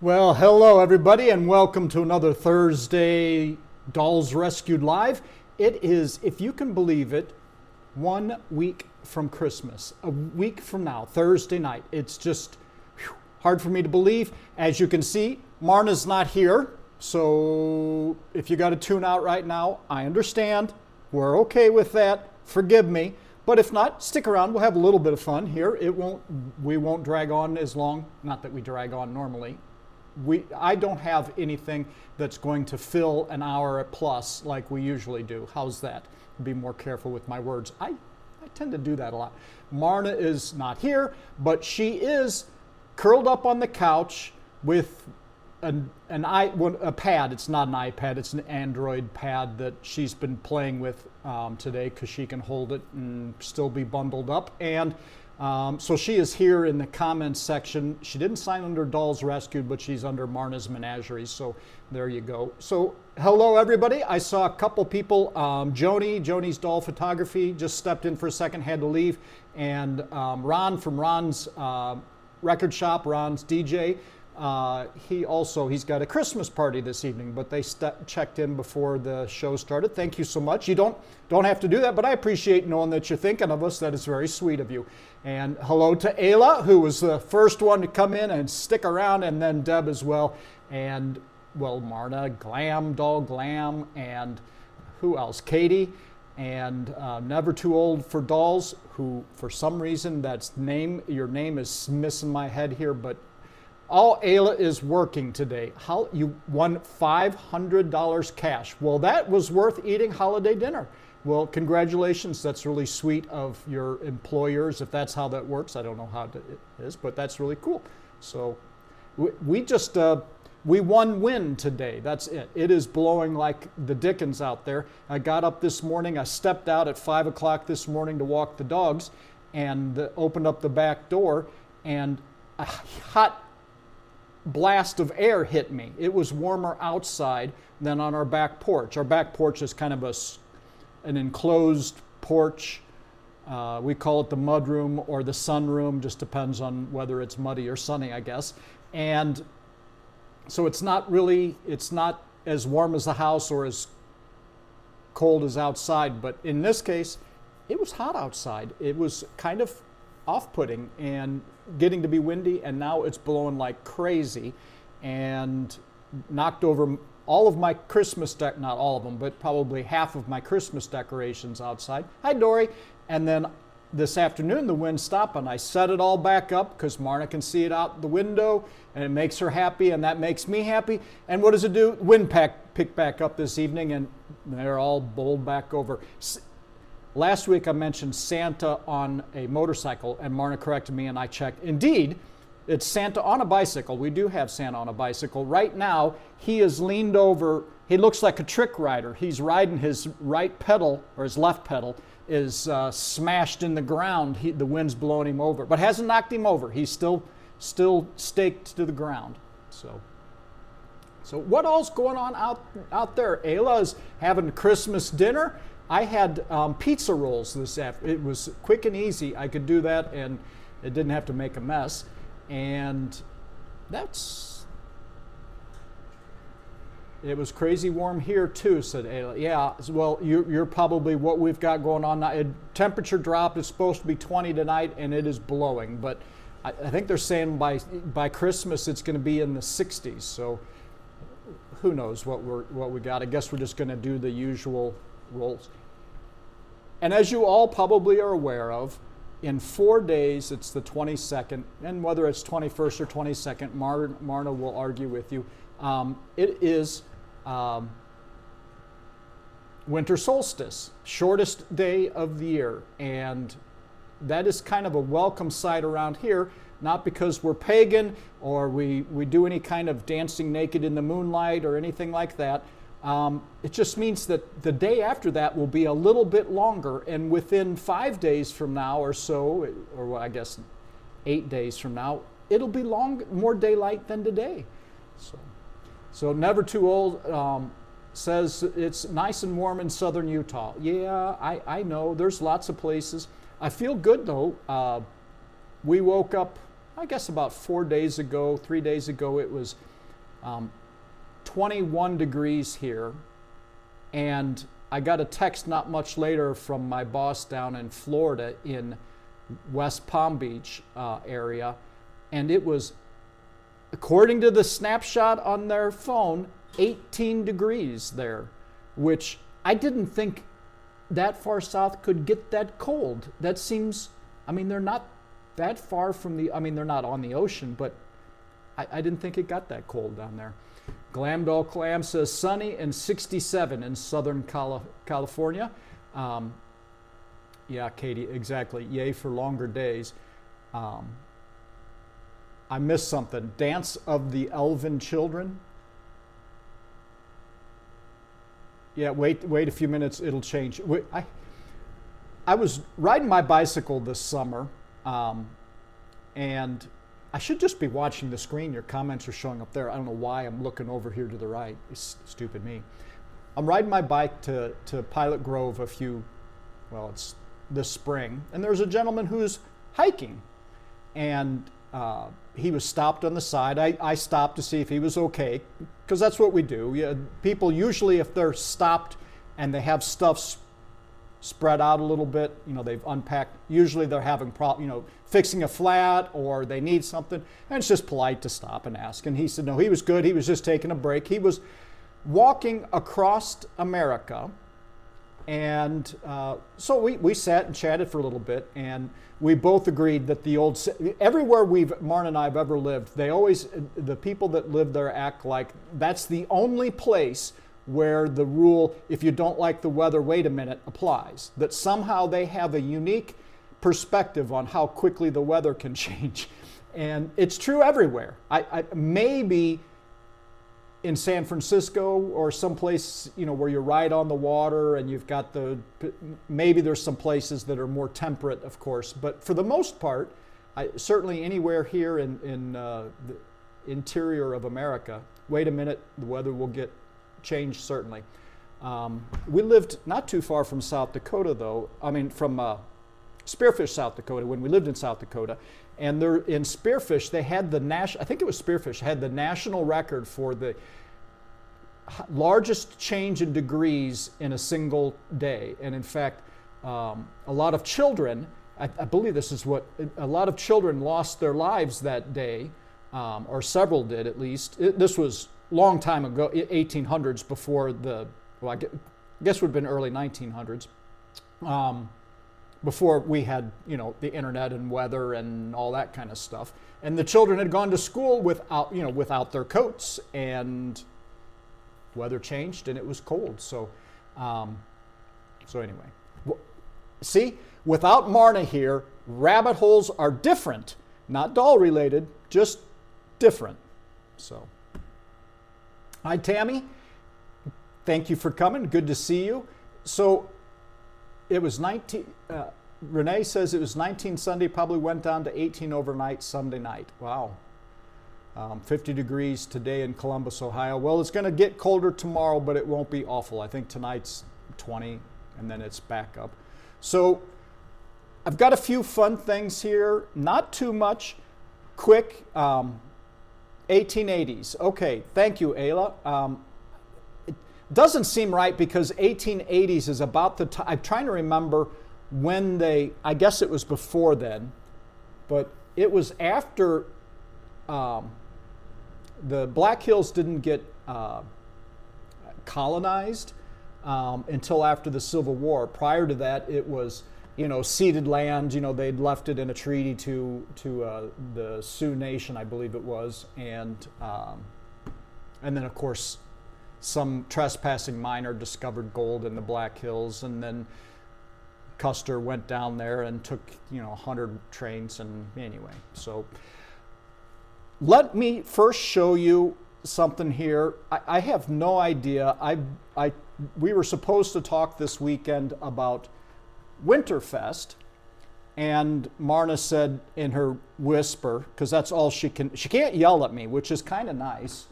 Well, hello everybody, and welcome to another Thursday Dolls Rescued Live. It is, if you can believe it, 1 week from Christmas. A week from now, Thursday night. It's just hard for me to believe. As you can see, Marna's not here, so if you got to tune out right now, I understand. We're okay with that. Forgive me. But if not, stick around. We'll have a little bit of fun here. We won't drag on as long. Not that we drag on normally. I don't have anything that's going to fill an hour plus like we usually do. How's that? Be more careful with my words. I tend to do that a lot. Marna is not here, but she is curled up on the couch with a pad. It's not an iPad, it's an Android pad that she's been playing with today because she can hold it and still be bundled up. And so she is here in the comments section. She didn't sign under Dolls Rescued, but she's under Marna's Menagerie. So there you go. So hello, everybody. I saw a couple people. Joni's Doll Photography just stepped in for a second, had to leave. And Ron from Ron's record shop, Ron's DJ. He's got a Christmas party this evening, but they checked in before the show started. Thank you so much. You don't have to do that, but I appreciate knowing that you're thinking of us. That is very sweet of you. And hello to Ayla, who was the first one to come in and stick around, and then Deb as well. And, well, Marna, Doll Glam, and who else? Katie, and Never Too Old for Dolls, who, for some reason, your name is missing my head here, but all Ayla is working today. How you won $500 cash. Well, that was worth eating holiday dinner. Well, congratulations. That's really sweet of your employers, if that's how that works. I don't know how it is, but that's really cool. So we win today. That's it. It is blowing like the dickens out there. I got up this morning. I stepped out at 5 o'clock this morning to walk the dogs and opened up the back door, and a hot blast of air hit me. It was warmer outside than on our back porch. Our back porch is kind of an enclosed porch. We call it the mud room or the sun room, just depends on whether it's muddy or sunny, I guess. And so it's not as warm as the house or as cold as outside, but in this case, it was hot outside. It was kind of off-putting and getting to be windy, and now it's blowing like crazy and knocked over all of my Christmas not all of them, but probably half of my Christmas decorations outside. Hi, Dory. And then this afternoon, the wind stopped, and I set it all back up because Marna can see it out the window, and it makes her happy, and that makes me happy. And what does it do? Wind picked back up this evening, and they're all bowled back over. Last week I mentioned Santa on a motorcycle, and Marna corrected me, and I checked. Indeed, it's Santa on a bicycle. We do have Santa on a bicycle. Right now, he is leaned over. He looks like a trick rider. He's riding his right pedal, or his left pedal, is smashed in the ground. The wind's blowing him over, but hasn't knocked him over. He's still staked to the ground. So what all's going on out there? Ayla is having Christmas dinner. I had pizza rolls this afternoon. It was quick and easy. I could do that, and it didn't have to make a mess. And it was crazy warm here too, said Ayla. Yeah, well, you're probably what we've got going on now. Temperature drop is supposed to be 20 tonight, and it is blowing. But I think they're saying by Christmas it's going to be in the 60s. So who knows what we got? I guess we're just going to do the usual rolls. And as you all probably are aware of, in 4 days, it's the 22nd, and whether it's 21st or 22nd, Marna will argue with you, it is winter solstice, shortest day of the year, and that is kind of a welcome sight around here, not because we're pagan or we do any kind of dancing naked in the moonlight or anything like that. It just means that the day after that will be a little bit longer, and within 5 days from now or so, or I guess 8 days from now, it'll be more daylight than today. So Never Too Old says it's nice and warm in southern Utah. Yeah, I know. There's lots of places. I feel good though. We woke up I guess about 3 days ago, it was 21 degrees here. And I got a text not much later from my boss down in Florida in West Palm Beach area. And it was, according to the snapshot on their phone, 18 degrees there, which I didn't think that far south could get that cold. That seems, I mean, they're not that far from the, I mean, they're not on the ocean, but I didn't think it got that cold down there. Glamdoll Clam says sunny and 67 in Southern California. Yeah, Katie, exactly. Yay for longer days. I missed something. Dance of the Elven Children. Yeah, wait a few minutes. It'll change. I was riding my bicycle this summer, and I should just be watching the screen. Your comments are showing up there. I don't know why I'm looking over here to the right. It's stupid me. I'm riding my bike to Pilot Grove it's this spring, and there's a gentleman who's hiking, and he was stopped on the side. I stopped to see if he was okay, because that's what we do. Yeah, people usually, if they're stopped and they have stuff spread out a little bit, they've unpacked, usually they're having fixing a flat or they need something, and it's just polite to stop and ask. And he said no, he was good. He was just taking a break. He was walking across America, and so we sat and chatted for a little bit, and we both agreed that everywhere Marn and I have ever lived, the people that live there act like that's the only place where the rule, if you don't like the weather, wait a minute, applies. That somehow they have a unique perspective on how quickly the weather can change. And it's true everywhere. Maybe in San Francisco or someplace, where you're right on the water and you've got maybe there's some places that are more temperate, of course. But for the most part, certainly anywhere here in the interior of America, wait a minute, the weather will get changed, certainly. We lived not too far from South Dakota, though. I mean, from Spearfish, South Dakota, when we lived in South Dakota. And in Spearfish, they had I think it was Spearfish, had the national record for the largest change in degrees in a single day. And in fact, a lot of children, I believe this is a lot of children lost their lives that day, or several did at least. This was long time ago, 1800s, before I guess it would have been early 1900s, before we had, the internet and weather and all that kind of stuff. And the children had gone to school without their coats, and weather changed and it was cold. So anyway, see, without Marna here, rabbit holes are different, not doll related, just different. So. Hi, Tammy. Thank you for coming. Good to see you. So it was 19, Renee says it was 19 Sunday, probably went down to 18 overnight Sunday night. Wow. 50 degrees today in Columbus, Ohio. Well, it's going to get colder tomorrow, but it won't be awful. I think tonight's 20, and then it's back up. So I've got a few fun things here. Not too much. Quick. 1880s. Okay, thank you, Ayla. It doesn't seem right because 1880s is about the time. I'm trying to remember when I guess it was before then, but it was after the Black Hills didn't get colonized until after the Civil War. Prior to that, it was ceded land. They'd left it in a treaty to the Sioux Nation, I believe it was, and then of course some trespassing miner discovered gold in the Black Hills, and then Custer went down there and took 100 trains, and anyway. So let me first show you something here. I have no idea. We were supposed to talk this weekend about Winterfest, and Marna said in her whisper, because that's all she can't yell at me, which is kind of nice,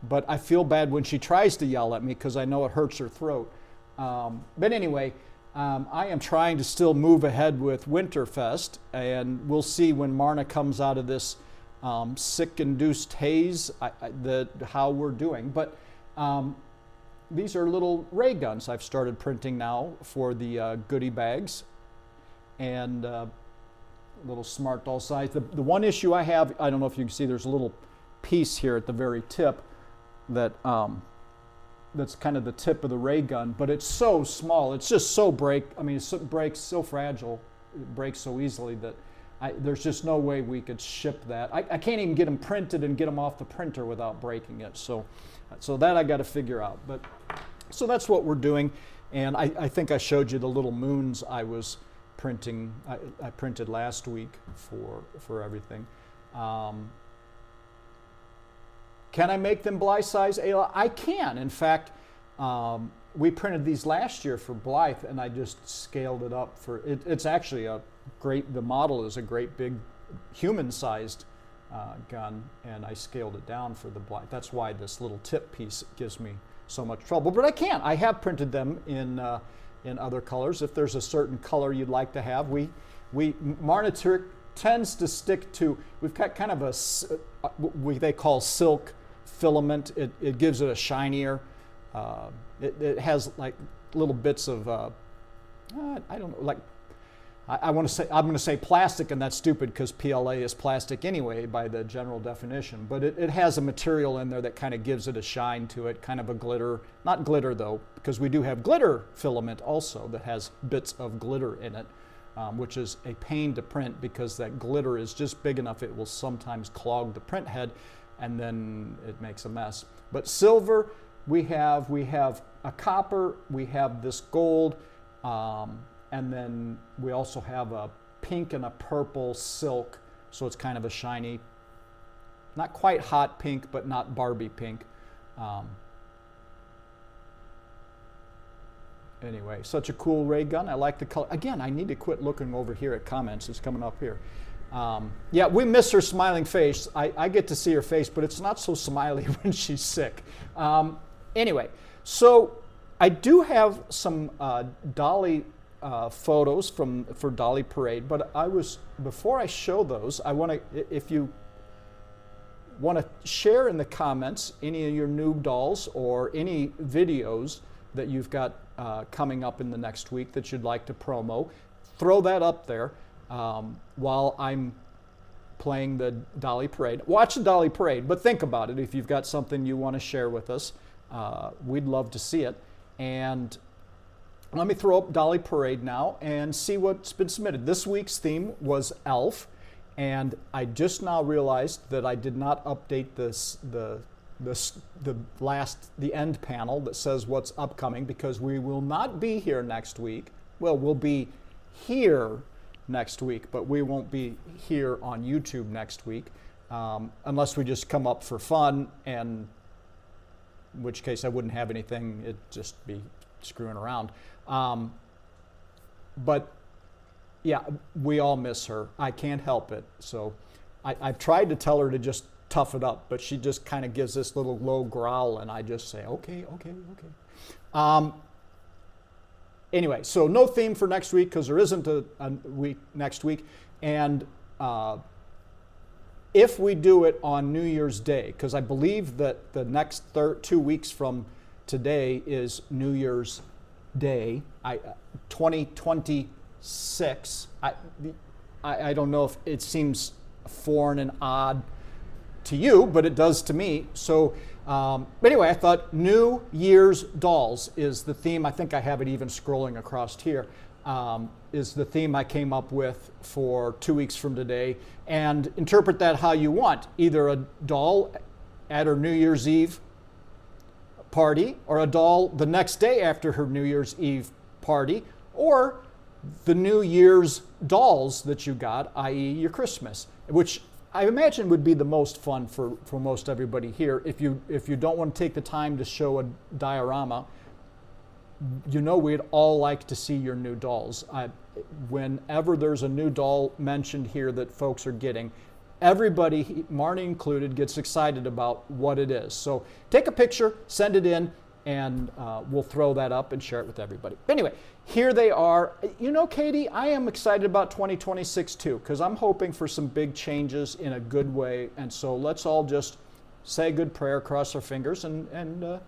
but I feel bad when she tries to yell at me because I know it hurts her throat. But anyway, I am trying to still move ahead with Winterfest, and we'll see when Marna comes out of this sick-induced haze how we're doing. But these are little ray guns I've started printing now for the goodie bags, and little smart doll size. The one issue I have, I don't know if you can see, there's a little piece here at the very tip that that's kind of the tip of the ray gun, but it's so small. It's just so it breaks so fragile. It breaks so easily that there's just no way we could ship that. I can't even get them printed and get them off the printer without breaking it. So that I got to figure out. But so that's what we're doing. And I think I showed you the little moons I was printing. I printed last week for everything. Can I make them Blythe size, Ayla? I can. In fact, we printed these last year for Blythe, and I just scaled it up for it. It's actually the model is a great big human-sized gun, and I scaled it down for the Blythe. That's why this little tip piece gives me so much trouble. But I can. I have printed them in other colors. If there's a certain color you'd like to have, Marna tends to stick to. We've got kind of they call silk filament. It gives it a shinier. It has like little bits of I don't know, like I'm going to say plastic, and that's stupid because PLA is plastic anyway by the general definition. But it has a material in there that kind of gives it a shine to it, kind of a glitter. Not glitter though, because we do have glitter filament also that has bits of glitter in it. Which is a pain to print because that glitter is just big enough it will sometimes clog the print head, and then it makes a mess. But silver, we have a copper, we have this gold, and then we also have a pink and a purple silk, so it's kind of a shiny, not quite hot pink, but not Barbie pink. Anyway, such a cool ray gun. I like the color. Again, I need to quit looking over here at comments. It's coming up here. Yeah, we miss her smiling face. I get to see her face, but it's not so smiley when she's sick. Anyway, so I do have some Dolly photos for Dolly Parade, but before I show those, I want to, if you want to share in the comments any of your new dolls or any videos that you've got coming up in the next week that you'd like to promo, throw that up there while I'm playing the Dolly Parade. Watch the Dolly Parade, but think about it. If you've got something you want to share with us, we'd love to see it. And let me throw up Dolly Parade now and see what's been submitted. This week's theme was Elf, and I just now realized that I did not update the end panel that says what's upcoming, because we will not be here next week. Well, we'll be here next week, but we won't be here on YouTube next week unless we just come up for fun, and in which case I wouldn't have anything. It'd just be screwing around. But yeah, we all miss her. I can't help it. So I've tried to tell her to just tough it up, but she just kind of gives this little low growl, and I just say, okay. Anyway, so no theme for next week because there isn't a week next week. And if we do it on New Year's Day, because I believe that the next 2 weeks from today is New Year's Day, 2026. I don't know if it seems foreign and odd to you, but it does to me. So anyway, I thought New Year's Dolls is the theme. I think I have it even scrolling across here. Is the theme I came up with for 2 weeks from today. And interpret that how you want. Either a doll at her New Year's Eve party, or a doll the next day after her New Year's Eve party, or the New Year's dolls that you got, i.e. your Christmas, which I imagine would be the most fun for most everybody here. If you don't want to take the time to show a diorama, you know we'd all like to see your new dolls. Whenever there's a new doll mentioned here that folks are getting, everybody, Marnie included, gets excited about what it is. So take a picture, send it in, and we'll throw that up and share it with everybody. But anyway, here they are. You know, Katie, I am excited about 2026 too, because I'm hoping for some big changes in a good way. And so let's all just say a good prayer, cross our fingers, and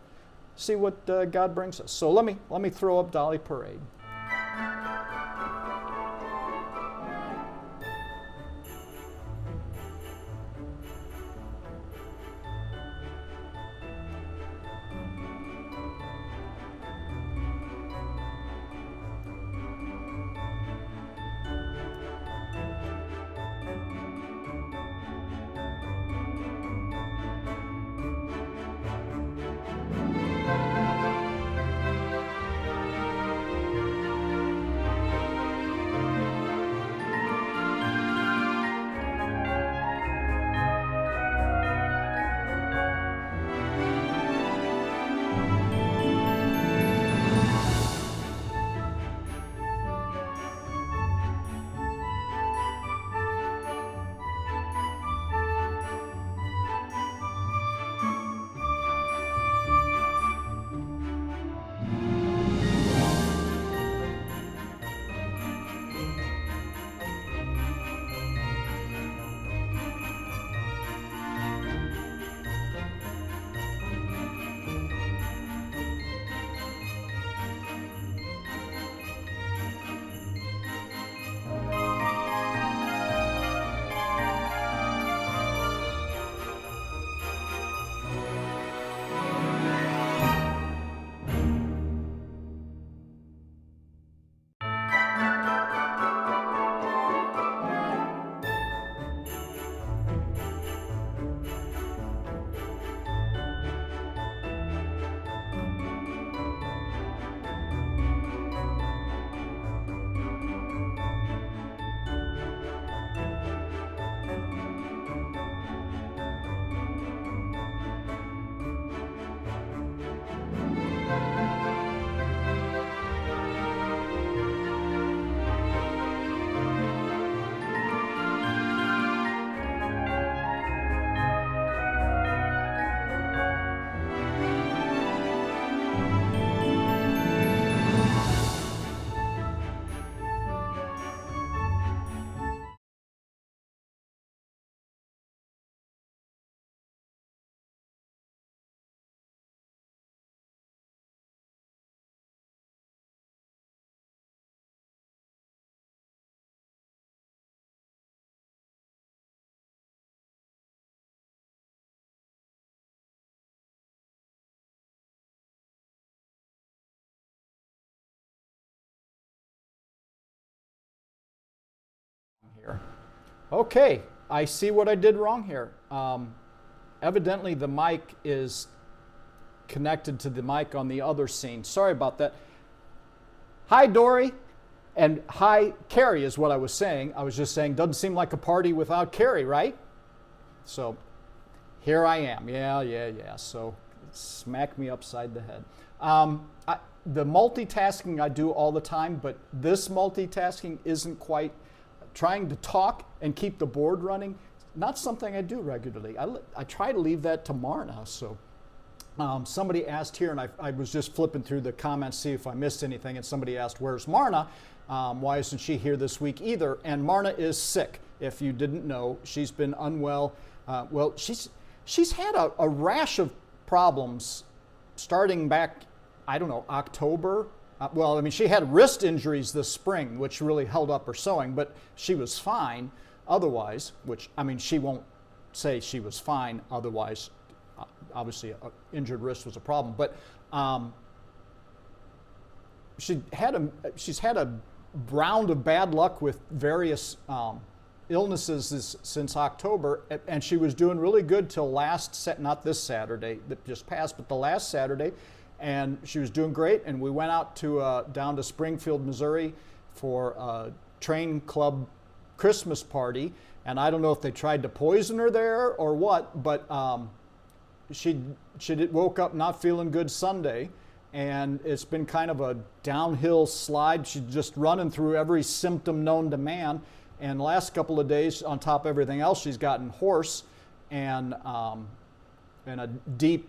see what God brings us. So let me throw up Dolly Parade. Here. Okay, I see what I did wrong here. Evidently the mic is connected to the mic on the other scene. Sorry about that. Hi, Dory. And hi, Carrie is what I was saying. I was just saying, doesn't seem like a party without Carrie, right? So here I am. Yeah. So smack me upside the head. The multitasking I do all the time, but this multitasking isn't quite. Trying to talk and keep the board running, not something I do regularly. I try to leave that to Marna. So somebody asked here, and I was just flipping through the comments, see if I missed anything, and somebody asked, where's Marna? Why isn't she here this week either? And Marna is sick. If you didn't know, she's been unwell. Well, she's had a rash of problems starting back, I don't know, October. Well, I mean, she had wrist injuries this spring, which really held up her sewing, but she was fine otherwise, which, I mean, she won't say she was fine otherwise. Obviously, an injured wrist was a problem, but she's had a round of bad luck with various illnesses since October, and she was doing really good till not this Saturday that just passed, but the last Saturday. And she was doing great, and we went out to down to Springfield, Missouri for a train club Christmas party. And I don't know if they tried to poison her there or what, but she woke up not feeling good Sunday, and it's been kind of a downhill slide. She's just running through every symptom known to man. And the last couple of days, on top of everything else, she's gotten hoarse and a deep,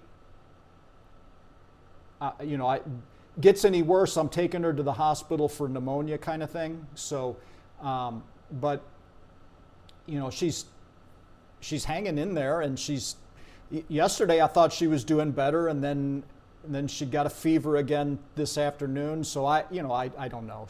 gets any worse, I'm taking her to the hospital for pneumonia kind of thing. So, but she's hanging in there, and yesterday I thought she was doing better, and then she got a fever again this afternoon. So I don't know.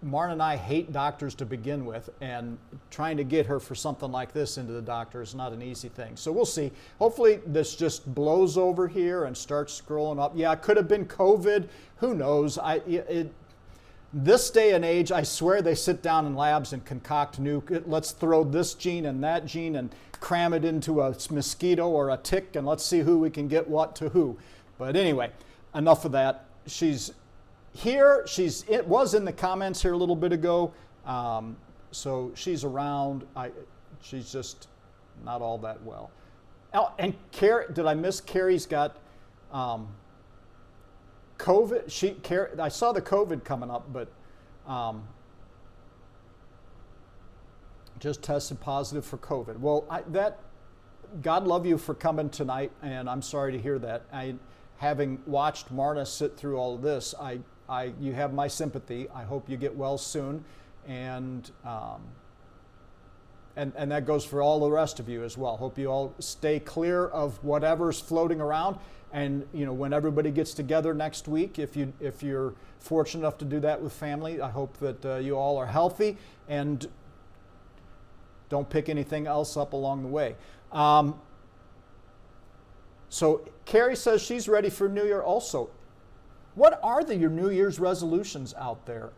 Marna and I hate doctors to begin with, and trying to get her for something like this into the doctor is not an easy thing. So we'll see. Hopefully this just blows over here and starts scrolling up. Yeah, it could have been COVID. Who knows? This day and age, I swear they sit down in labs and concoct let's throw this gene and that gene and cram it into a mosquito or a tick, and let's see who we can get what to who. But anyway, enough of that. She's here. It was in the comments here a little bit ago. So she's around. She's just not all that well. Oh, and did I miss Carrie's got COVID? I saw the COVID coming up, but just tested positive for COVID. Well, God love you for coming tonight, and I'm sorry to hear that. Having watched Marna sit through all of this, you have my sympathy. I hope you get well soon, and that goes for all the rest of you as well. Hope you all stay clear of whatever's floating around. And when everybody gets together next week, if you're fortunate enough to do that with family, I hope that you all are healthy and don't pick anything else up along the way. So Carrie says she's ready for New Year also. What are your New Year's resolutions out there?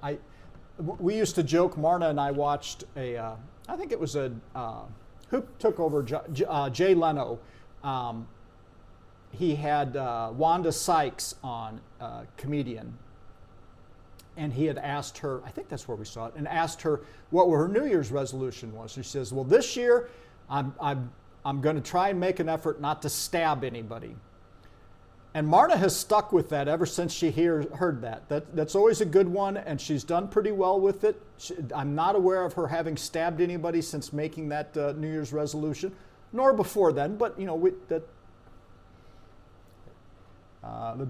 We used to joke, Marna and I watched I think it was who took over? Jay Leno. He had Wanda Sykes on, comedian, and he had asked her, I think that's where we saw it, and asked her what her New Year's resolution was. She says, well, this year I'm going to try and make an effort not to stab anybody. And Marna has stuck with that ever since she heard that. That's always a good one, and she's done pretty well with it. I'm not aware of her having stabbed anybody since making that New Year's resolution, nor before then, but the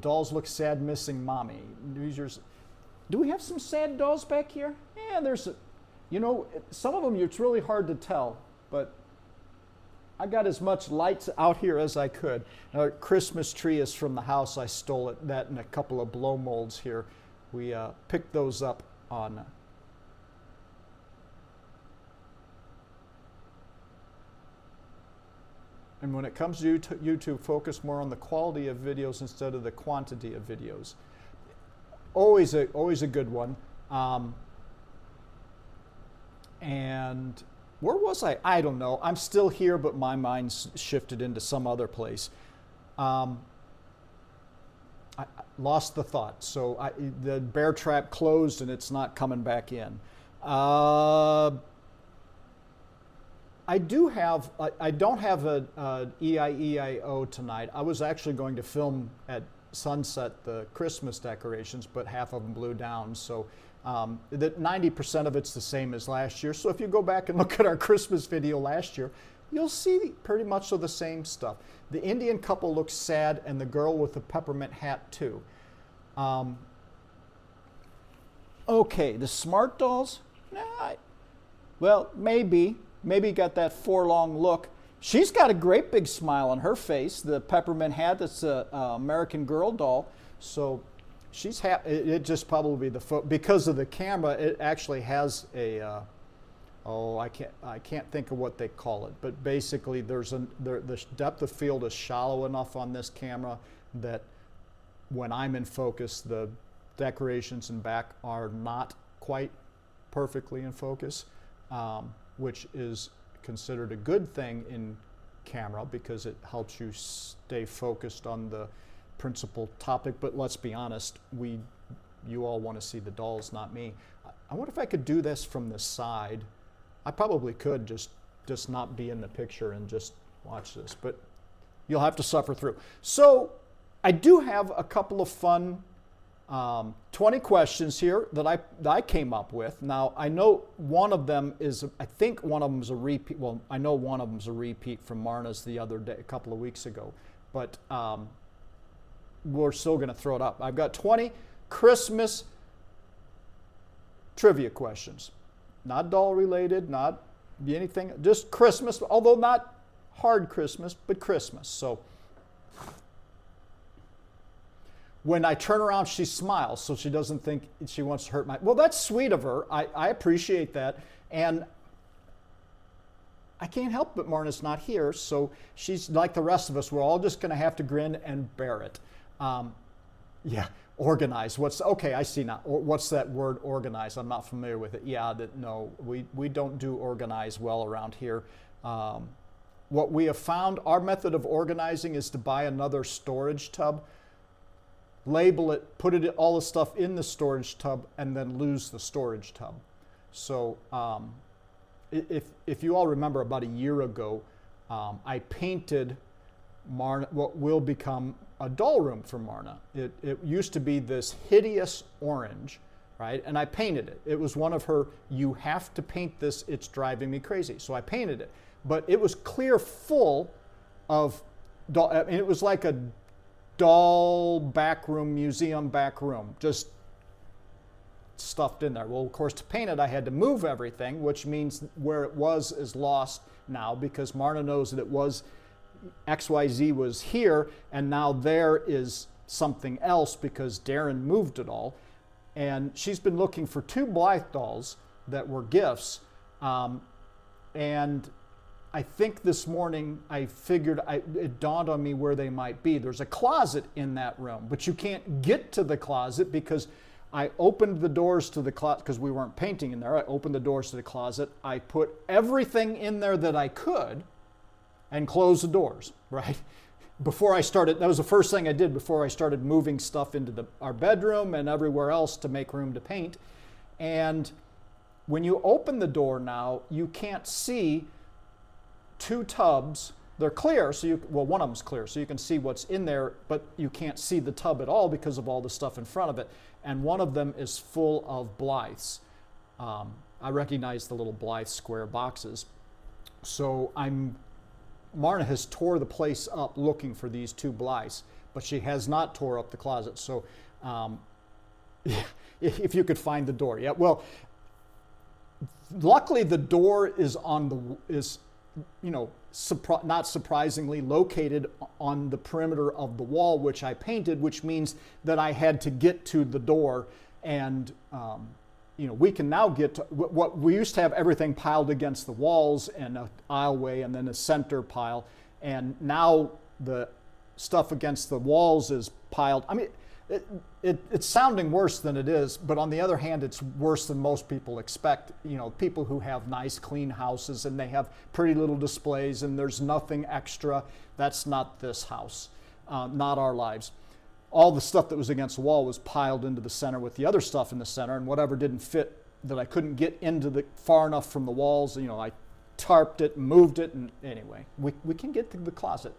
dolls look sad missing mommy. New Year's. Do we have some sad dolls back here? Yeah, there's some of them it's really hard to tell, but I got as much lights out here as I could. Our Christmas tree is from the house. I stole that and a couple of blow molds here. We picked those up on. And when it comes to YouTube, focus more on the quality of videos instead of the quantity of videos. Always a good one. And where was I? I don't know. I'm still here, but my mind's shifted into some other place. I lost the thought. So the bear trap closed and it's not coming back in. I don't have a EIEIO tonight. I was actually going to film at sunset the Christmas decorations, but half of them blew down. So that 90% of it's the same as last year. So if you go back and look at our Christmas video last year, you'll see pretty much the same stuff. The Indian couple looks sad, and the girl with the peppermint hat too. Okay, the smart dolls? Well, maybe got that forlorn look. She's got a great big smile on her face. The peppermint hat, that's a American Girl doll. So she's happy. It just probably because of the camera. It actually has a I can't think of what they call it, but basically the depth of field is shallow enough on this camera that when I'm in focus, the decorations in back are not quite perfectly in focus, which is considered a good thing in camera because it helps you stay focused on the principal topic. But let's be honest, you all want to see the dolls, not me. I wonder if I could do this from the side. I probably could just not be in the picture and just watch this, but you'll have to suffer through. So I do have a couple of fun 20 questions here that I came up with. Now, I know one of them is, I think one of them is a repeat. Well, I know one of them is a repeat from Marna's the other day, a couple of weeks ago. But we're still going to throw it up. I've got 20 Christmas trivia questions. Not doll related, not anything, just Christmas, although not hard Christmas, but Christmas. So when I turn around, she smiles, so she doesn't think she wants to hurt my... Well, that's sweet of her. I appreciate that. And I can't help but Marna's not here, so she's like the rest of us. We're all just going to have to grin and bear it. Yeah, organize. Okay, I see now. What's that word, organize? I'm not familiar with it. Yeah, no, we don't do organize well around here. What we have found, our method of organizing is to buy another storage tub, label it, put all the stuff in the storage tub, and then lose the storage tub. So if you all remember, about a year ago, I painted Marna, what will become a doll room for Marna. It used to be this hideous orange, right? And I painted it. It was one of her, you have to paint this, it's driving me crazy. So I painted it. But it was clear full of doll, I mean, it was like a doll back room, museum back room, just stuffed in there. Well, of course, to paint it, I had to move everything, which means where it was is lost now, because Marna knows that it was XYZ was here, and now there is something else because Darren moved it all. And she's been looking for 2 Blythe dolls that were gifts. And I think this morning I figured, it dawned on me where they might be. There's a closet in that room, but you can't get to the closet because I opened the doors to the closet, because we weren't painting in there. I opened the doors to the closet. I put everything in there that I could and closed the doors, right? Before I started, that was the first thing I did before I started moving stuff into our bedroom and everywhere else to make room to paint. And when you open the door now, you can't see 2 tubs. They're clear, so well, one of them's clear, so you can see what's in there, but you can't see the tub at all because of all the stuff in front of it. And one of them is full of Blythes. I recognize the little Blythe square boxes. So Marna has tore the place up looking for these 2 Blythes, but she has not tore up the closet. So if you could find the door. Yeah, well, luckily the door is not surprisingly located on the perimeter of the wall, which I painted, which means that I had to get to the door. And we can now get to what we used to have, everything piled against the walls and an aisleway and then a center pile. And now the stuff against the walls is piled. I mean, it's sounding worse than it is, but on the other hand, it's worse than most people expect. People who have nice, clean houses and they have pretty little displays and there's nothing extra. That's not this house, not our lives. All the stuff that was against the wall was piled into the center with the other stuff in the center, and whatever didn't fit that I couldn't get into far enough from the walls, I tarped it, moved it, and anyway, we can get to the closet.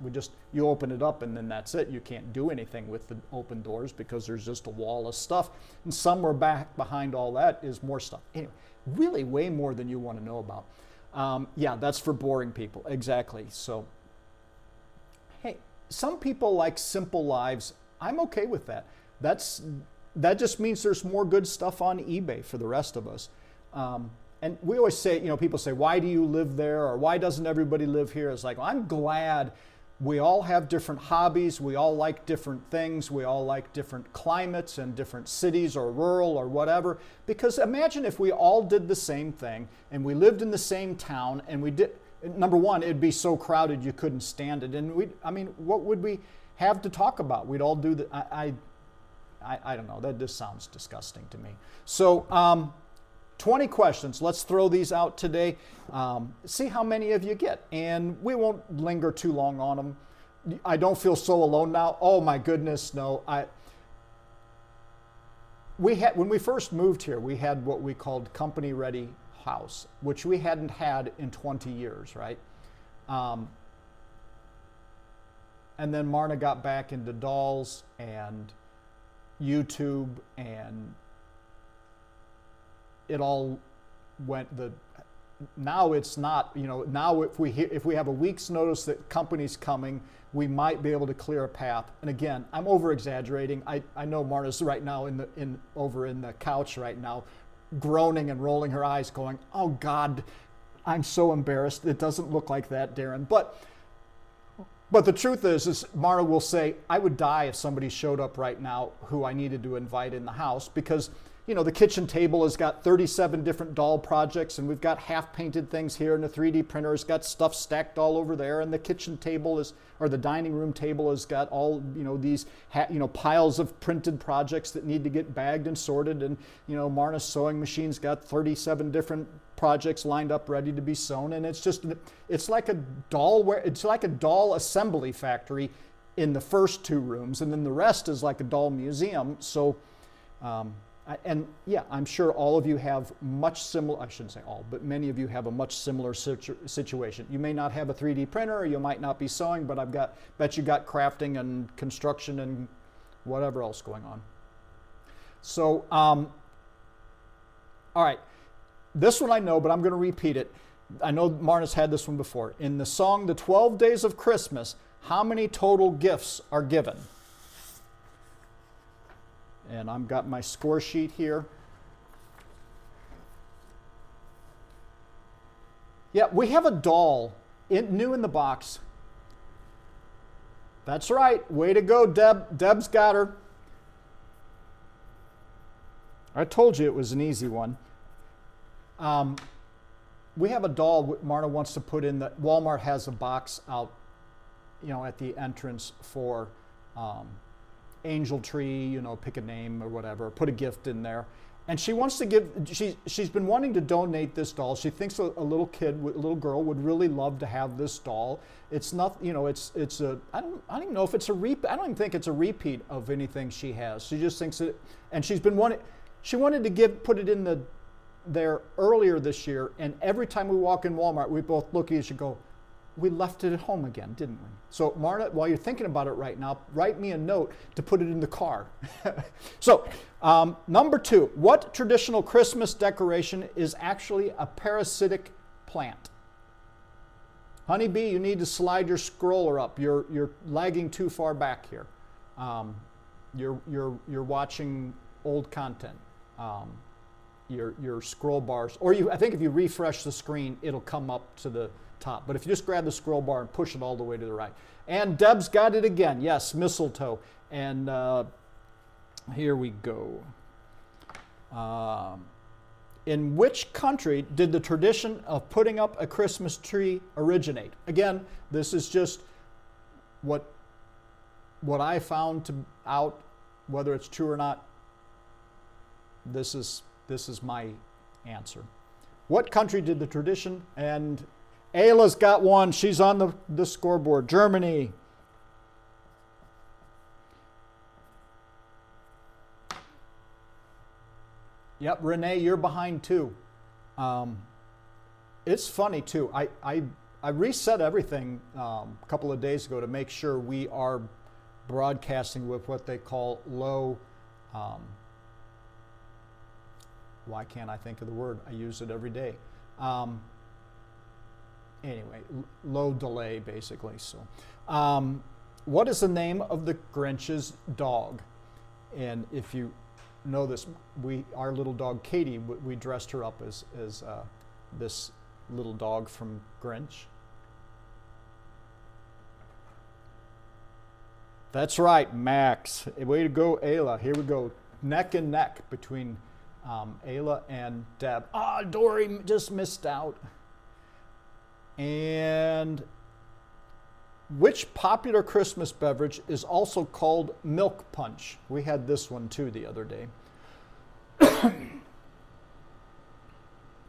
You open it up and then that's it. You can't do anything with the open doors because there's just a wall of stuff, and somewhere back behind all that is more stuff. Anyway, really way more than you want to know about. Yeah, that's for boring people, exactly. So, hey, some people like simple lives. I'm okay with that. That just means there's more good stuff on eBay for the rest of us. And we always say, people say, why do you live there? Or why doesn't everybody live here? It's like, well, I'm glad we all have different hobbies. We all like different things. We all like different climates and different cities or rural or whatever. Because imagine if we all did the same thing and we lived in the same town and we did, number one, it'd be so crowded you couldn't stand it. And what would we have to talk about? We'd all do that. I don't know. That just sounds disgusting to me. So, 20 questions. Let's throw these out today. See how many of you get. And we won't linger too long on them. I don't feel so alone now. Oh my goodness, no. When we first moved here, we had what we called company ready house, which we hadn't had in 20 years, right? And then Marna got back into dolls and YouTube, and it all went, now it's not, now if we have a week's notice that company's coming, we might be able to clear a path. And again, I'm over exaggerating. I know Marna's right now over in the couch right now, groaning and rolling her eyes going, oh God, I'm so embarrassed. It doesn't look like that, Darren. But the truth is Marna will say, I would die if somebody showed up right now who I needed to invite in the house, because the kitchen table has got 37 different doll projects, and we've got half-painted things here, and the 3D printer has got stuff stacked all over there, and the kitchen table or the dining room table has got all, these, piles of printed projects that need to get bagged and sorted, and, Marna's sewing machine's got 37 different projects lined up ready to be sewn, and it's like a doll assembly factory in the first two rooms, and then the rest is like a doll museum. So, and yeah, I'm sure all of you have much similar, I shouldn't say all, but many of you have a much similar situation. You may not have a 3D printer, or you might not be sewing, but bet you got crafting and construction and whatever else going on. So, all right, this one I know, but I'm going to repeat it. I know Marna's had this one before. In the song, The 12 Days of Christmas, how many total gifts are given? And I've got my score sheet here. Yeah, we have a doll new in the box. That's right. Way to go, Deb. Deb's got her. I told you it was an easy one. We have a doll Marna wants to put in that Walmart has a box out, at the entrance for angel tree, pick a name or whatever, put a gift in there. And she wants to she's been wanting to donate this doll. She thinks a little girl would really love to have this doll. It's not, I don't even know if it's I don't even think it's a repeat of anything she has. She just thinks it, and she wanted to put it in there earlier this year, and every time we walk in Walmart, we both look at each other and go, we left it at home again, didn't we? So Marna, while you're thinking about it right now, write me a note to put it in the car. So number 2, what traditional Christmas decoration is actually a parasitic plant? Honeybee, you need to slide your scroller up. You're lagging too far back here. You're watching old content. Your scroll bars, or I think if you refresh the screen, it'll come up to the top. But if you just grab the scroll bar and push it all the way to the right. And Deb's got it again. Yes, mistletoe. And here we go. In which country did the tradition of putting up a Christmas tree originate? Again, this is just what I found out, whether it's true or not. This is my answer. What country did the tradition? And Ayla's got one. She's on the scoreboard. Germany. Yep, Renee, you're behind too. It's funny too. I reset everything a couple of days ago to make sure we are broadcasting with what they call low. Why can't I think of the word? I use it every day. Anyway, low delay, basically. So, what is the name of the Grinch's dog? And if you know this, our little dog Katie, we dressed her up as this little dog from Grinch. That's right, Max. Way to go, Ayla. Here we go, neck and neck between Ayla and Deb. Dory just missed out. And which popular Christmas beverage is also called milk punch? We had this one too the other day.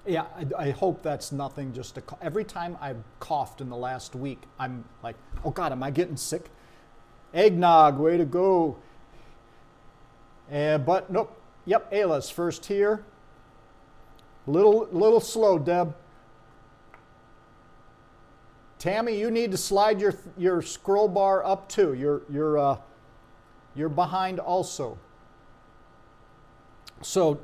Yeah, I hope that's nothing, just every time I've coughed in the last week, I'm like, oh God, am I getting sick? Eggnog, way to go. But nope. Yep, Ayla's first here. Little slow, Deb. Tammy, you need to slide your scroll bar up too. You're behind also. So,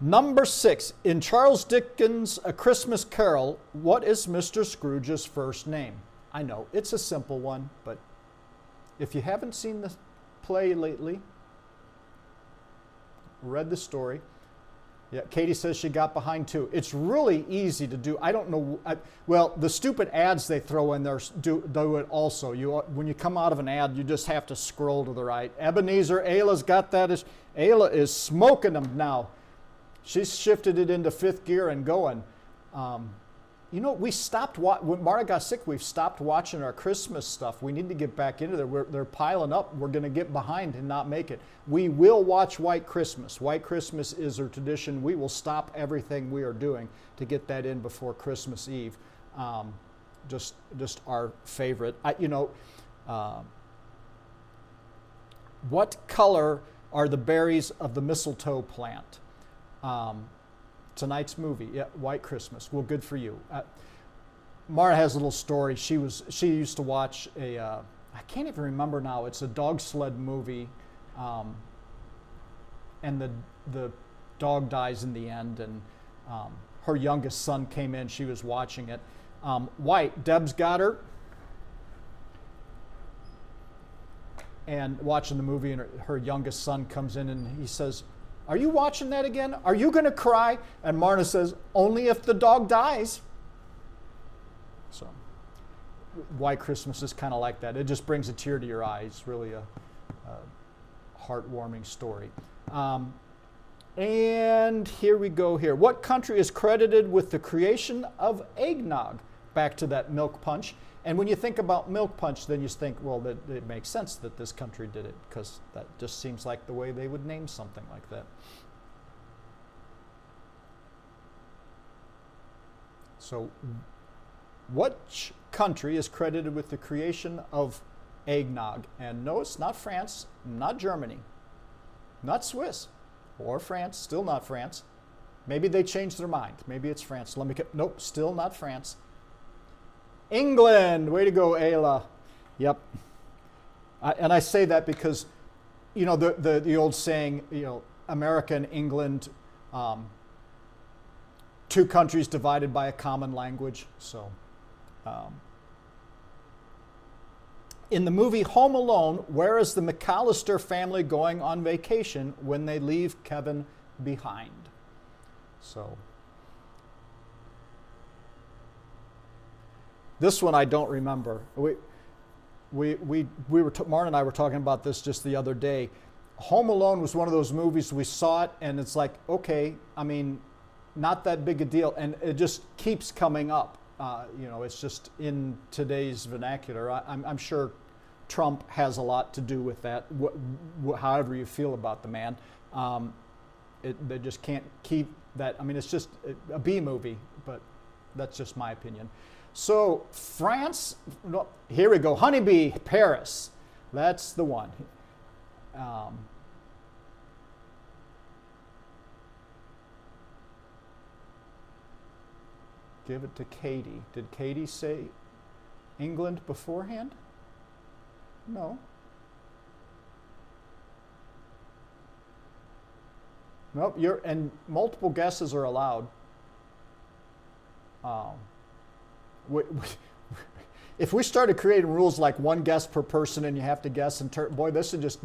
Number 6, in Charles Dickens' A Christmas Carol, what is Mr. Scrooge's first name? I know, it's a simple one, but if you haven't seen the play lately, read the story, yeah, Katie says she got behind too. It's really easy to do. I don't know. Well, the stupid ads they throw in there do it also. When you come out of an ad, you just have to scroll to the right. Ebenezer, Ayla's got that. Ayla is smoking them now. She's shifted it into 5th gear and going. We stopped, when Mara got sick, we've stopped watching our Christmas stuff. We need to get back into there. They're piling up. We're going to get behind and not make it. We will watch White Christmas. White Christmas is our tradition. We will stop everything we are doing to get that in before Christmas Eve. Just our favorite. What color are the berries of the mistletoe plant? Tonight's movie, yeah, White Christmas. Well, good for you. Mara has a little story. She used to watch I can't even remember now. It's a dog sled movie, and the dog dies in the end. And her youngest son came in. She was watching it. White. Deb's got her. And watching the movie, and her youngest son comes in and he says, "Are you watching that again? Are you going to cry?" And Marna says, "Only if the dog dies." So, White Christmas is kind of like that. It just brings a tear to your eye. It's really a heartwarming story. And here we go here. What country is credited with the creation of eggnog? Back to that milk punch. And when you think about milk punch, then you think, well, it makes sense that this country did it, because that just seems like the way they would name something like that. So, which country is credited with the creation of eggnog? And no, it's not France, not Germany, not Swiss, or France, still not France. Maybe they changed their mind. Maybe it's France. Nope, still not France. England, way to go, Ayla. Yep. And I say that because, the old saying, America and England, two countries divided by a common language. So, in the movie Home Alone, where is the McAllister family going on vacation when they leave Kevin behind? So, this one I don't remember. Martin and I were talking about this just the other day. Home Alone was one of those movies we saw it and it's like, okay, I mean, not that big a deal, and it just keeps coming up. It's just in today's vernacular. I'm sure Trump has a lot to do with that. However you feel about the man, they just can't keep that. I mean, it's just a B movie, but that's just my opinion. So France, here we go, Honeybee, Paris. That's the one. Give it to Katie. Did Katie say England beforehand? No. Nope, and multiple guesses are allowed. If we started creating rules like one guess per person and you have to guess, boy, this would just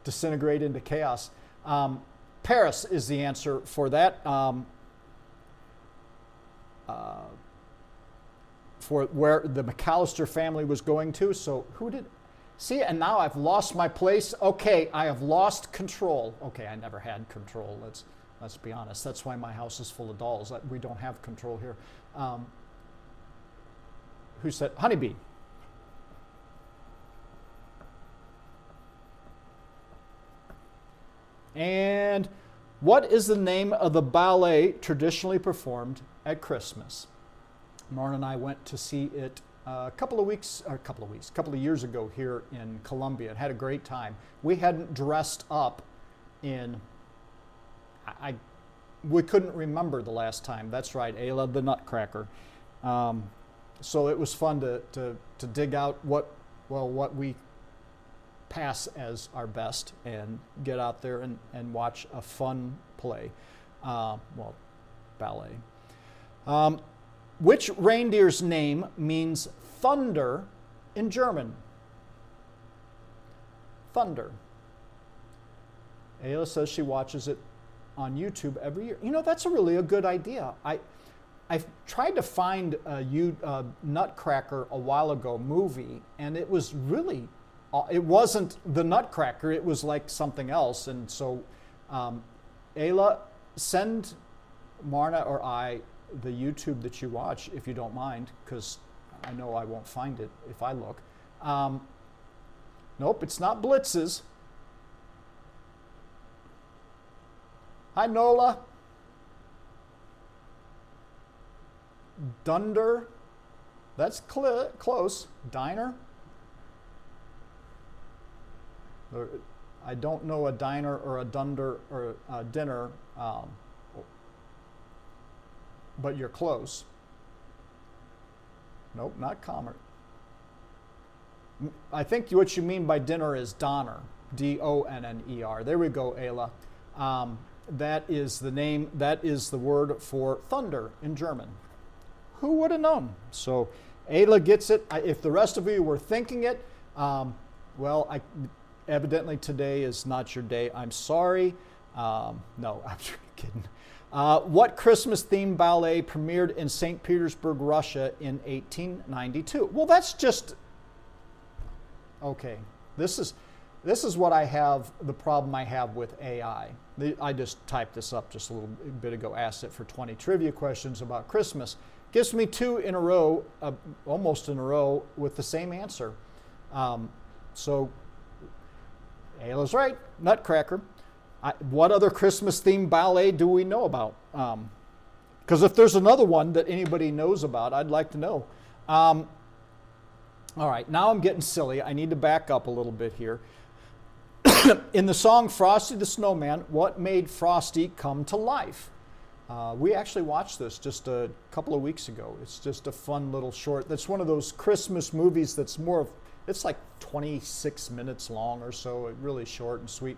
disintegrate into chaos. Paris is the answer for that. For where the McAllister family was going to. So who did? See, and now I've lost my place. Okay, I have lost control. Okay, I never had control. Let's be honest. That's why my house is full of dolls. We don't have control here. Who said Honeybee? And what is the name of the ballet traditionally performed at Christmas? Marn and I went to see it a couple of years ago here in Columbia and had a great time. We hadn't dressed up in, we couldn't remember the last time. That's right, Ayla the Nutcracker. So it was fun to dig out what we pass as our best and get out there and watch a fun play, ballet. Which reindeer's name means thunder in German? Thunder. Ayla says she watches it on YouTube every year. You know, that's a good idea. I tried to find a Nutcracker a while ago movie, and it was really, it wasn't the Nutcracker, it was like something else. And so, Ayla, send Marna or I the YouTube that you watch, if you don't mind, because I know I won't find it if I look. Nope, it's not Blitzes. Hi, Nola. Dunder. That's close. Diner. I don't know a diner or a dunder or a dinner, but you're close. Nope, not Commer. I think what you mean by dinner is Donner. D-O-N-N-E-R. There we go, Ayla. That is the name, that is the word for thunder in German. Who would have known? So Ayla gets it. If the rest of you were thinking it, evidently today is not your day. I'm sorry. No, I'm kidding. What Christmas-themed ballet premiered in St. Petersburg, Russia in 1892? Well, that's just, okay. This is what I have, the problem I have with AI. I just typed this up just a little bit ago, asked it for 20 trivia questions about Christmas. Gives me 2 in a row, almost in a row, with the same answer. So, Ayla's right, Nutcracker. What other Christmas-themed ballet do we know about? Because if there's another one that anybody knows about, I'd like to know. All right, now I'm getting silly. I need to back up a little bit here. In the song Frosty the Snowman, what made Frosty come to life? We actually watched this just a couple of weeks ago. It's just a fun little short. That's one of those Christmas movies that's more of, it's like 26 minutes long or so, really short and sweet.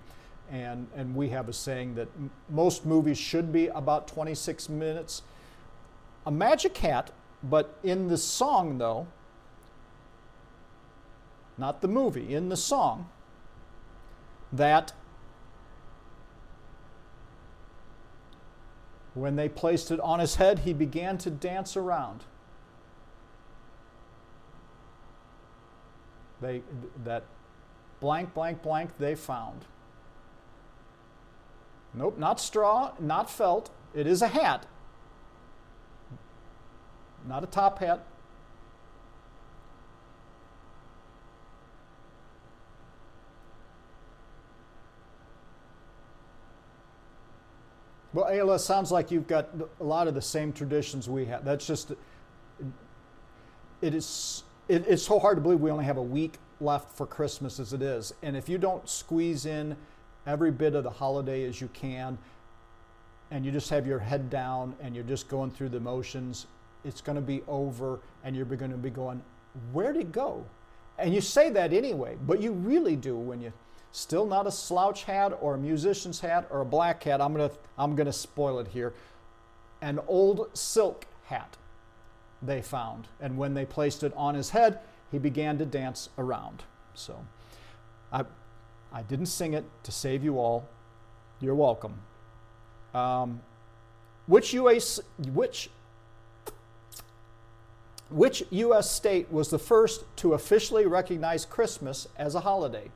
And we have a saying that most movies should be about 26 minutes. A magic hat, but in the song though, not the movie, in the song, that when they placed it on his head, he began to dance around. That blank, blank, blank they found. Nope, not straw, not felt. It is a hat. Not a top hat. Well, Ayla, sounds like you've got a lot of the same traditions we have. That's just, it's so hard to believe we only have a week left for Christmas as it is. And if you don't squeeze in every bit of the holiday as you can, and you just have your head down and you're just going through the motions, it's going to be over and you're going to be going, where'd it go? And you say that anyway, but you really do when you still not a slouch hat or a musician's hat or a black hat. I'm gonna spoil it here. An old silk hat they found, and when they placed it on his head, he began to dance around. So I didn't sing it to save you all. You're welcome. Which U.S. state was the first to officially recognize Christmas as a holiday?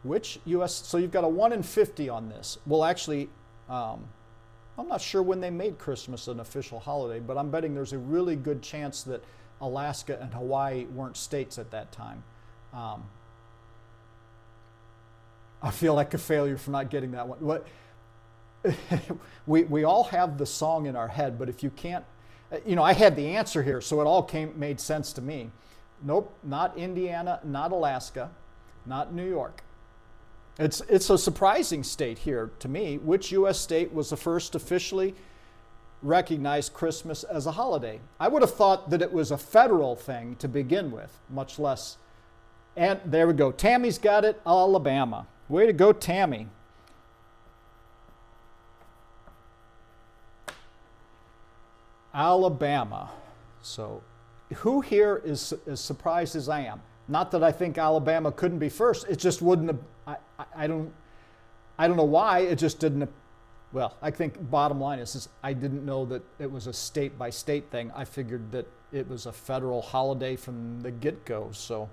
Which U.S. So you've got a 1 in 50 on this. Well, actually, I'm not sure when they made Christmas an official holiday, but I'm betting there's a really good chance that Alaska and Hawaii weren't states at that time. I feel like a failure for not getting that one. What? we all have the song in our head, but if you can't, I had the answer here, so it all made sense to me. Nope, not Indiana, not Alaska, not New York. It's a surprising state here to me. Which U.S. state was the first to officially recognize Christmas as a holiday? I would have thought that it was a federal thing to begin with, much less. And there we go. Tammy's got it, Alabama. Way to go, Tammy. Alabama. So who here is as surprised as I am? Not that I think Alabama couldn't be first. It just wouldn't have, I don't know why. It just didn't. Well, I think bottom line is I didn't know that it was a state by state thing. I figured that it was a federal holiday from the get-go. So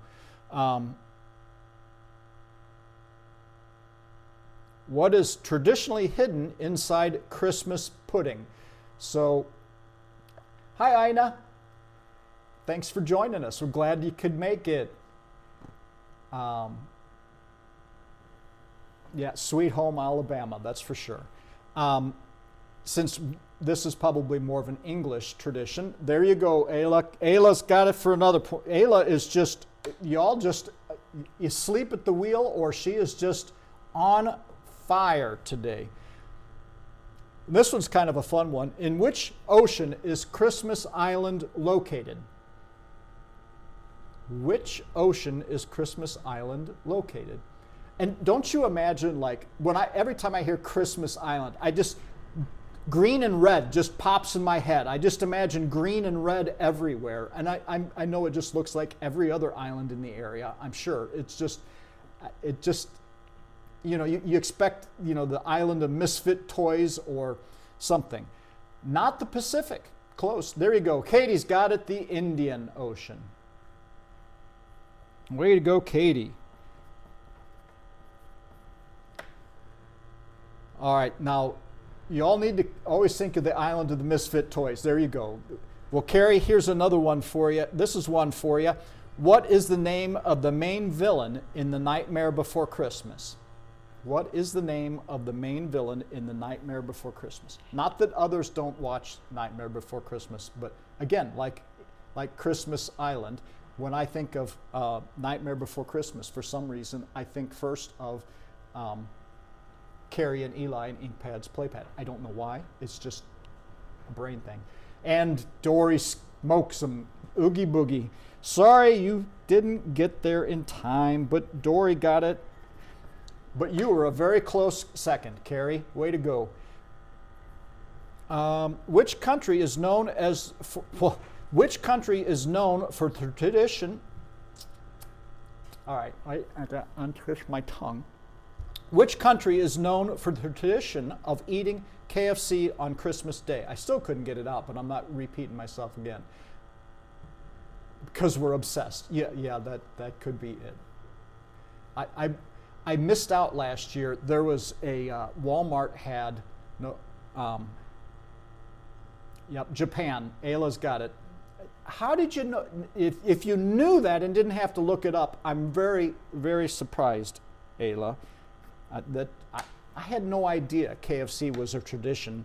what is traditionally hidden inside Christmas pudding? So, hi Ina. Thanks for joining us. We're glad you could make it. Yeah, Sweet Home Alabama, that's for sure. Since this is probably more of an English tradition, there you go, Ayla. Ayla's got it for another point. Ayla is just, you sleep at the wheel, or she is just on fire today. This one's kind of a fun one. In which ocean is Christmas Island located? Which ocean is Christmas Island located? And don't you imagine, like, every time I hear Christmas Island, green and red just pops in my head. I just imagine green and red everywhere. And I know it just looks like every other island in the area, I'm sure. You expect, the island of misfit toys or something. Not the Pacific. Close. There you go. Katie's got it, the Indian Ocean. Way to go, Katie. All right, now, you all need to always think of the island of the misfit toys. There you go. Well, Carrie, here's another one for you. This is one for you. What is the name of the main villain in The Nightmare Before Christmas? What is the name of the main villain in The Nightmare Before Christmas? Not that others don't watch Nightmare Before Christmas, but again, like Christmas Island, when I think of Nightmare Before Christmas, for some reason, I think first of Carrie and Eli and Inkpad's Playpad. I don't know why. It's just a brain thing. And Dory smokes them. Oogie boogie. Sorry you didn't get there in time, but Dory got it. But you were a very close second, Carrie. Way to go. Which country is known for tradition? All right, I got to untwist my tongue. Which country is known for the tradition of eating KFC on Christmas Day? I still couldn't get it out, but I'm not repeating myself again. Because we're obsessed. Yeah, that could be it. I missed out last year. There was a Walmart had Japan. Ayla's got it. How did you know? If you knew that and didn't have to look it up, I'm very, very surprised, Ayla. I had no idea KFC was a tradition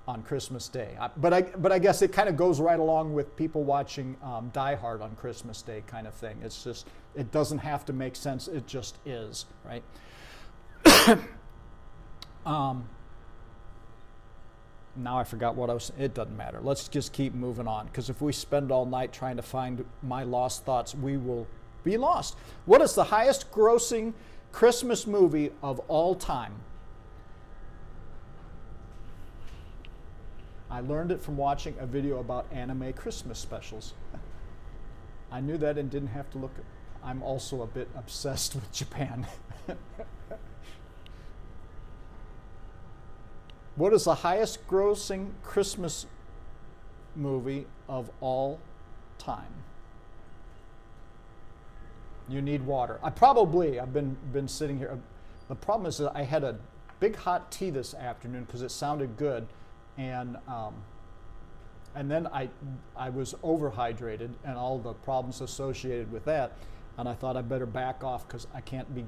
on Christmas Day. But I guess it kind of goes right along with people watching Die Hard on Christmas Day kind of thing. It's just, it doesn't have to make sense. It just is, right? Now I forgot what I was saying. It doesn't matter. Let's just keep moving on, because if we spend all night trying to find my lost thoughts, we will be lost. What is the highest grossing Christmas movie of all time? I learned it from watching a video about anime Christmas specials. I knew that and didn't have to look. I'm also a bit obsessed with Japan. What is the highest grossing Christmas movie of all time? You need water. I've been sitting here. The problem is that I had a big hot tea this afternoon because it sounded good, and then I was overhydrated and all the problems associated with that, and I thought I better back off because I can't be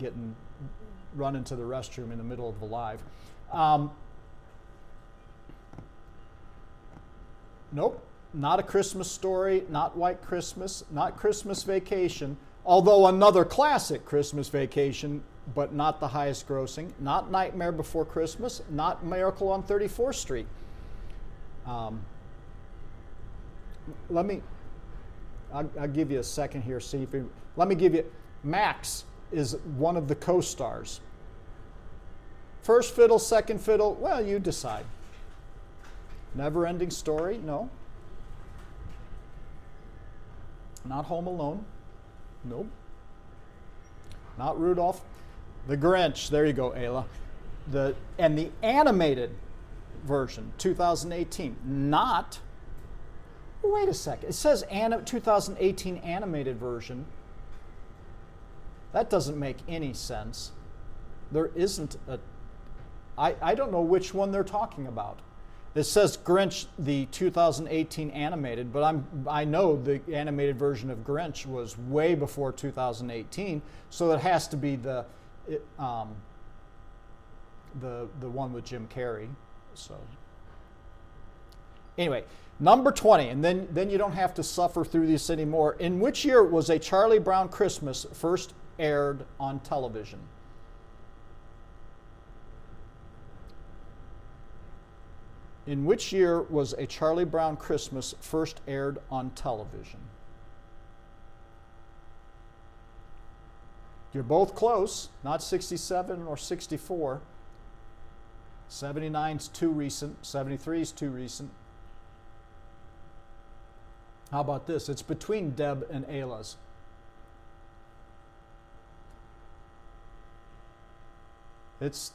running to the restroom in the middle of the live. Nope, not A Christmas Story, not White Christmas, not Christmas Vacation. Although another classic, Christmas Vacation, but not the highest grossing. Not Nightmare Before Christmas, not Miracle on 34th Street. I'll give you a second here. Max is one of the co-stars. First fiddle, second fiddle, well, you decide. Never-ending Story, no. Not Home Alone, nope. Not Rudolph. The Grinch, there you go, Ayla. And the animated version, 2018, not, wait a second, it says 2018 animated version. That doesn't make any sense. There isn't I don't know which one they're talking about. It says Grinch, the 2018 animated, but I know the animated version of Grinch was way before 2018, so it has to be the one with Jim Carrey. So anyway, number 20, and then you don't have to suffer through this anymore. In which year was A Charlie Brown Christmas first aired on television? In which year was A Charlie Brown Christmas first aired on television? You're both close, not 67 or 64. 79's too recent, 73's too recent. How about this? It's between Deb and Ayla's. It's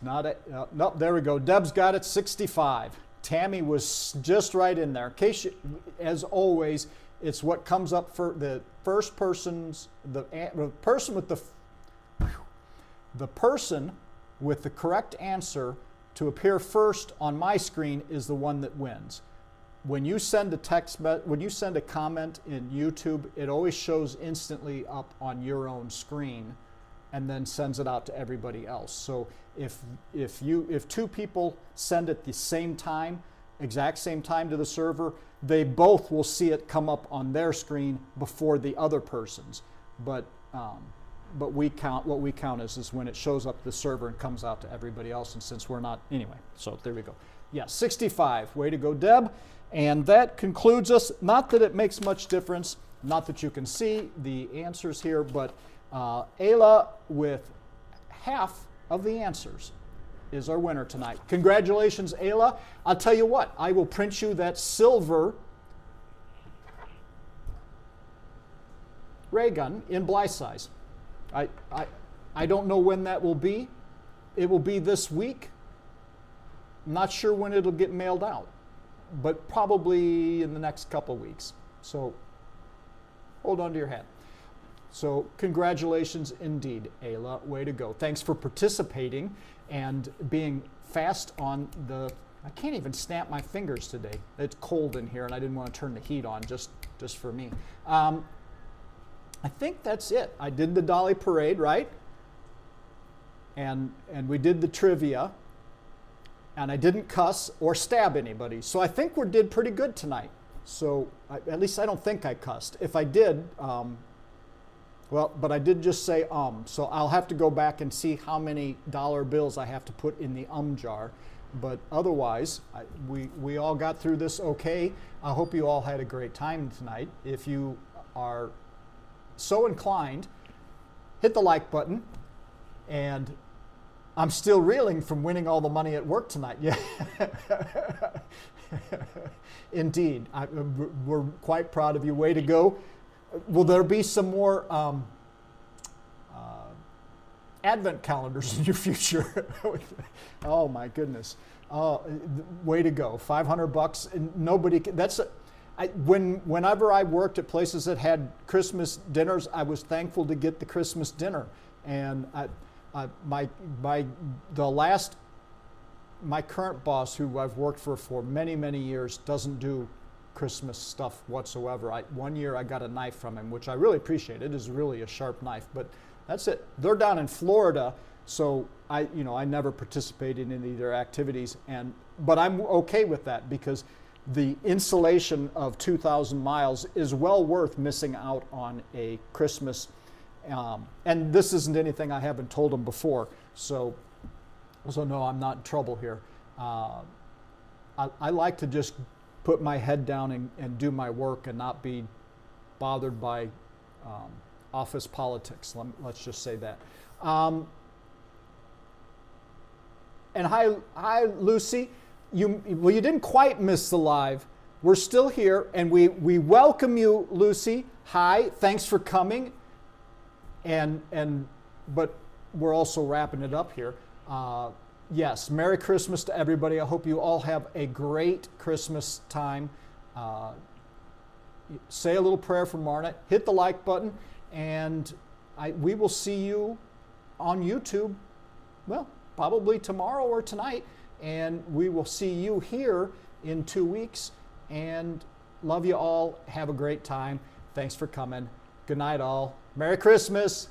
not no, there we go. Deb's got it, 65. Tammy was just right in there. In case you, as always, it's what comes up for the first person's, the person with the correct answer to appear first on my screen is the one that wins. When you send when you send a comment in YouTube, it always shows instantly up on your own screen and then sends it out to everybody else. So if two people send at the same time, exact same time to the server, they both will see it come up on their screen before the other person's. But what we count is when it shows up the server and comes out to everybody else. And since we're not, anyway, so there we go. Yeah, 65. Way to go, Deb. And that concludes us. Not that it makes much difference, not that you can see the answers here, but Ayla with half of the answers is our winner tonight. Congratulations, Ayla. I'll tell you what, I will print you that silver ray gun in Bly size. I don't know when that will be. It will be this week. I'm not sure when it'll get mailed out, but probably in the next couple of weeks. So hold on to your hat. So congratulations indeed, Ayla. Way to go. Thanks for participating and being fast on the, I can't even snap my fingers today. It's cold in here and I didn't want to turn the heat on just for me. I think that's it. I did the Dolly parade, right? And we did the trivia. And I didn't cuss or stab anybody. So I think we did pretty good tonight. So at least I don't think I cussed. If I did, well, but I did just say So I'll have to go back and see how many dollar bills I have to put in the jar. But otherwise, we all got through this okay. I hope you all had a great time tonight. If you are so inclined, hit the like button. And I'm still reeling from winning all the money at work tonight. Yeah, indeed. We're quite proud of you. Way to go. Will there be some more advent calendars in your future? Oh my goodness. Way to go. $500 and nobody can, whenever I worked at places that had Christmas dinners, I was thankful to get the Christmas dinner. And my current boss, who I've worked for many, many years, doesn't do Christmas stuff whatsoever. One year I got a knife from him, which I really appreciate. It is really a sharp knife, but that's it. They're down in Florida, so I never participated in any of their activities, but I'm okay with that because the insulation of 2,000 miles is well worth missing out on a Christmas. And this isn't anything I haven't told them before, so no, I'm not in trouble here. I like to just put my head down and do my work and not be bothered by office politics. Let's just say that. And hi Lucy. you didn't quite miss the live. We're still here, and we welcome you, Lucy. Hi, thanks for coming. But we're also wrapping it up here. Yes, Merry Christmas to everybody. I hope you all have a great Christmas time. Say a little prayer for Marna. Hit the like button, and we will see you on YouTube. Well, probably tomorrow or tonight, and we will see you here in 2 weeks. And love you all. Have a great time. Thanks for coming. Good night, all. Merry Christmas.